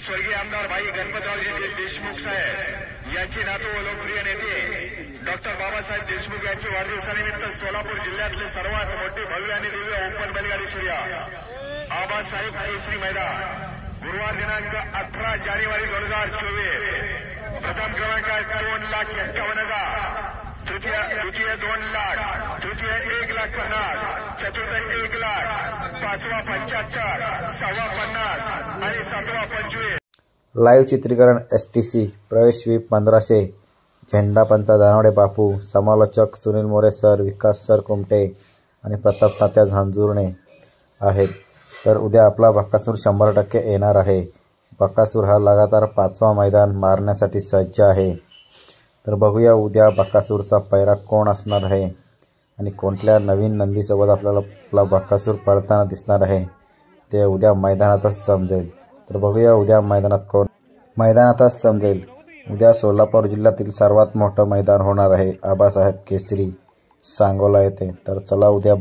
स्वर्गीय आमदार भाई गणपतरावजी देशमुख साहेब यांचे नातू लोकप्रिय नेते डॉक्टर बाबासाहेब देशमुख यांच्या वाढदिवसानिमित्त सोलापूर जिल्ह्यातले सर्वात मोठे भव्य आणि दिव्य ओपन बैलगाडी शर्यत आबासाहेब केसरी मैदान गुरुवार दिनांक 18 जानेवारी 2024 प्रथम क्रमांक 2,51,000 द्वितीय 2 लाख तृतीय 1,50,000 चतुर्थ 1 लाख पाचवा 75 सहावा 50 आणि सातवा 25। लाईव्ह चित्रीकरण STC प्रवेश व्ही 1500 झेंडा पंच दानवडे बापू समालोचक सुनील मोरे सर विकास सर कुमटे आणि प्रताप तात्या झांजुर्णे आहेत। तर उद्या आपला बकासूर 100% येणार आहे। बकासूर हा लगातार 5वा मैदान मारण्यासाठी सज्ज आहे। तर बघूया उद्या बकासूरचा पैरा कोण असणार आहे आणि कोणत्या नवीन नंदीसोबत आपला बकासूर पळताना दिसणार आहे ते उद्या मैदानातच समजेल। तर बघूया उद्या मैदानातच समजेल। उद्या सोलापूर जिल्ह्यातील सर्वात मोठं मैदान होणार आहे आबासाहेब केसरी सांगोला येथे। तर चला उद्या